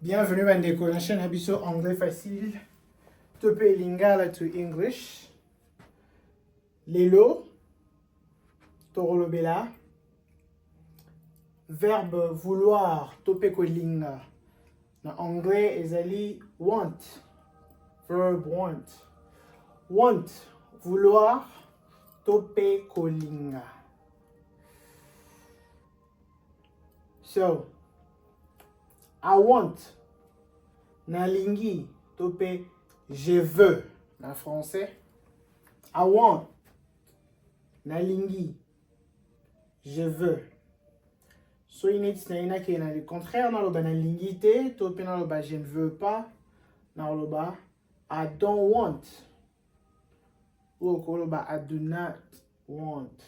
Bienvenue à Déconnexion Abisso Anglais Facile. Tope Lingala to English. Lelo. Torolobela. Verbe vouloir. Tope Kolinga. En anglais, ezali want. Verb want. Want. Vouloir. Tope Kolinga. So, I want. Nalingi. Tope je veux. En français. I want. Nalingi. Je veux. So init na ina ke na le contraire na loba nalingi te, tope na loba je ne veux pas, na loba I don't want. Ou ko loba I do not want.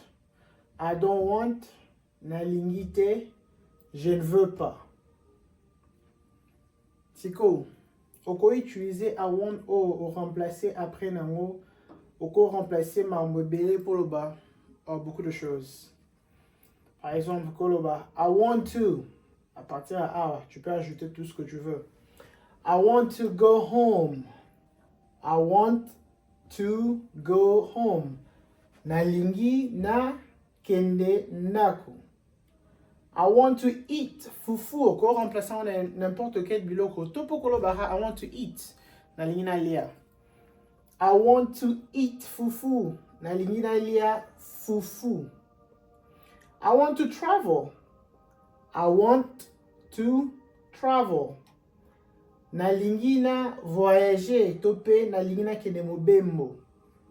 I don't want. Nalingi te, je ne veux pas. Siko, oko utiliser I want ou remplacer après nango, oko remplacer ma mobile pour le bas, beaucoup de choses. Par exemple, koloba, I want to. À partir de A, tu peux ajouter tout ce que tu veux. I want to go home. I want to go home. Nalingi na kende naku. I want to eat. Fufu, encore remplaçant n'importe quel biloko. Topo kolobara, I want to eat. Nalingi na lia. I want to eat fufu. Nalingi na lia fufu. I want to travel. I want to travel. Nalingi na voyager. Tope nalingi na kende mobembo.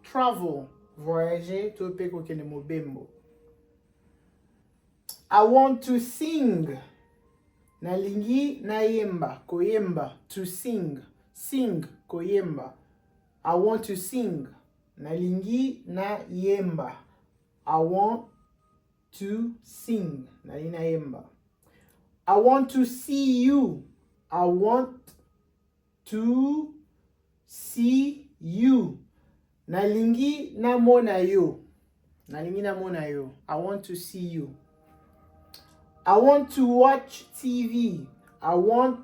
Travel. Voyager. Tope ko kende mobembo. I want to sing. Nalingi na yemba. Koyemba. To sing. Sing. Koyemba. I want to sing. Nalingi na yemba. I want to sing. Nalina yemba. I want to see you. I want to see you. Nalingi na mona yo. Nalingi na mona yo. I want to see you. I want to watch TV. I want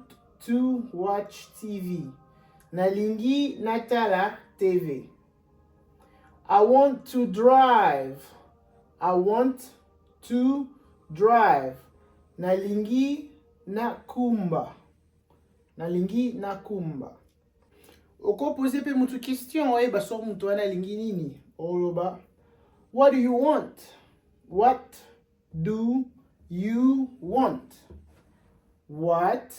to watch TV. Nalingi natala TV. I want to drive. I want to drive. Nalingi na kumba. Nalingi na kumba. Oko pose pe mutu question oye basor mutu ana lingi nini? Oloba. What do you want? What do you want? What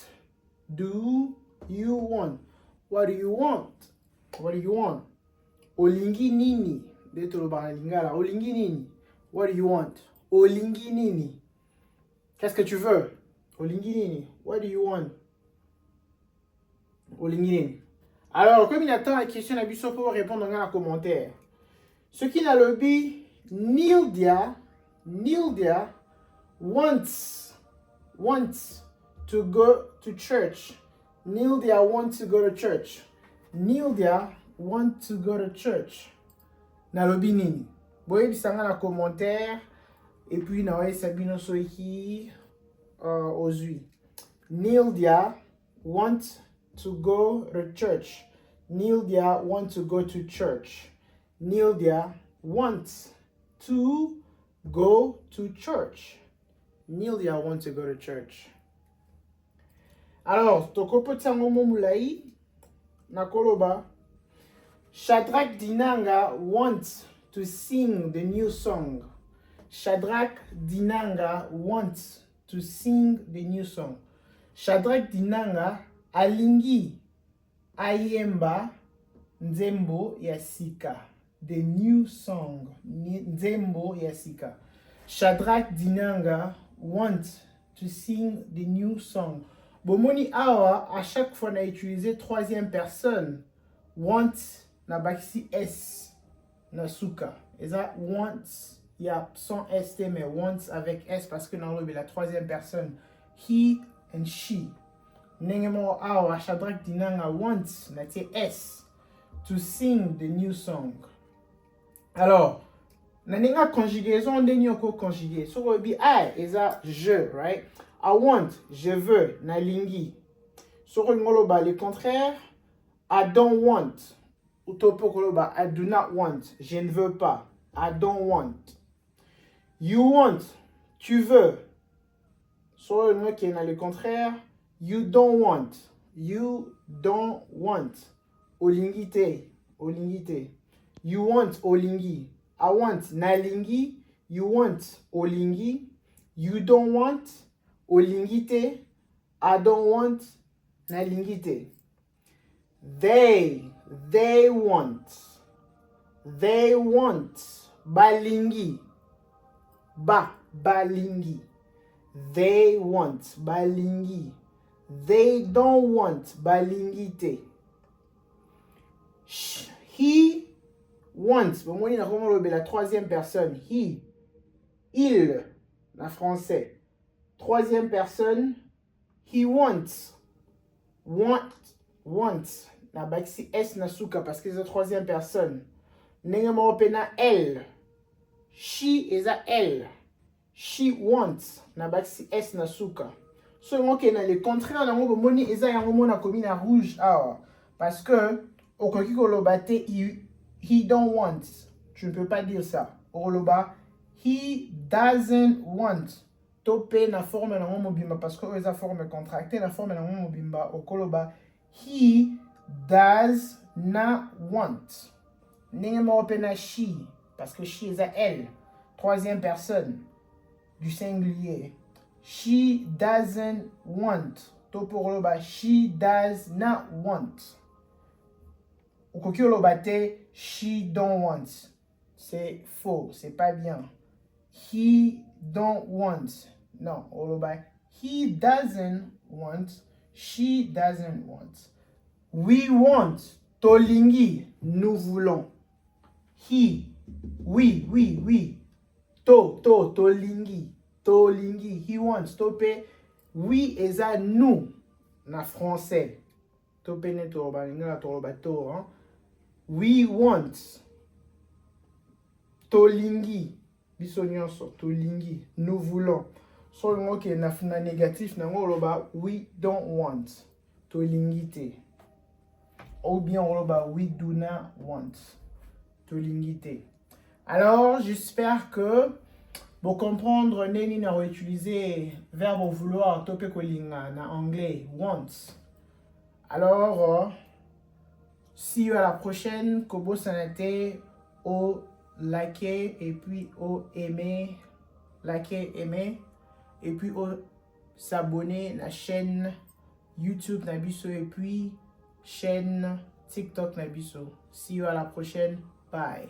do you want? What do you want? What do you want? Olingi nini? Deto loba na lingala. Olingi nini? What do you want? Olingi nini? Qu'est-ce que tu veux? Olingi nini? What do you want? Olingi nini? Alors, comme il attend la question, on a besoin pour répondre dans les commentaires. Ce qui n'a le bi, Nildia wants to go to church. Nildia wants to go to church. Nildia wants to go to church. Na le bi nini? Boye bisanga na commentaire. Et puis, na Sabino Soiki Ozui. Nildia wants to go to church. Nildia wants to go to church. Nildia wants to go to church. Nildia wants to go to church. Alors, toko potsango moulai nakoloba. Shadrach Dinanga wants to sing the new song. Shadrach Dinanga wants to sing the new song. Shadrach Dinanga alingi ayemba nzembo ya sika. The new song. Nzembo ya sika. Shadrach Dinanga wants to sing the new song. Bomoni awa, à chaque fois, on a utilisé troisième personne. Want na baxi S na suka. Et ça, wants. Il y a sans ST, mais wants avec S parce que dans la troisième personne, he and she. Nengemo awa Shadrach Dinanga wants, na S, to sing the new song. Alors, naninga conjugaison de nyoko conjugué. So will be I is a je, right? I want, je veux, nalingi. Sur le contraire, I don't want. Ou topo koloba, I do not want. Je ne veux pas. I don't want. You want. Tu veux. Sur le contraire, you don't want. You don't want. Olingite. Olingite. You want olingi. I want nalingi. You want olingi. You don't want olingite. I don't want nalingite. They want. They want balingi. Balingi. They want balingi. They don't want balingite. He wants. Bon, moi, il y a la troisième personne. He. Il. En français. Troisième personne. He wants. Wants. Na baxi S na suka parce que c'est la troisième personne. Nenge mo pena elle. She is a elle. She wants. Na baxi S na suka. So moi qui na le contraire na ngo moni eza yango mona komi na rouge ah parce que okoki kolobate he don't want. Tu ne peux pas dire ça. Oloba he doesn't want. Topé na forme na ngo mobimba parce que eza forme contractée na forme na ngo mobimba okoloba he does not want. Ndenge mo pena she parce que she is a elle. Troisième personne du singulier. She doesn't want. Toporoba, she does not want. Okoki olobate, she don't want. C'est faux, c'est pas bien. He don't want. Non, oloba, he doesn't want. She doesn't want. We want. Tolingi, nous voulons. He, oui. Tolingi. Tolingi, he wants. Tope, oui, eza nous, na français. Tope ne toroba, na toroba to, hein. We want. Tolingi, biso nyonso, tolingi, nous voulons. So ngo ke na funa négatif na ngo loba we don't want. Tolingite. Ou bien on loba we do not want. Tolingite. Alors, j'espère que pour comprendre, Neni n'a utilisé verbe vouloir, tope kolinga, na anglais, wants. Alors, see you à la prochaine. Kobo sanate, au liker, et puis au aimer, liker, aimer, et puis au s'abonner à la chaîne YouTube Nabiso, et puis chaîne TikTok Nabiso. See you à la prochaine. Bye.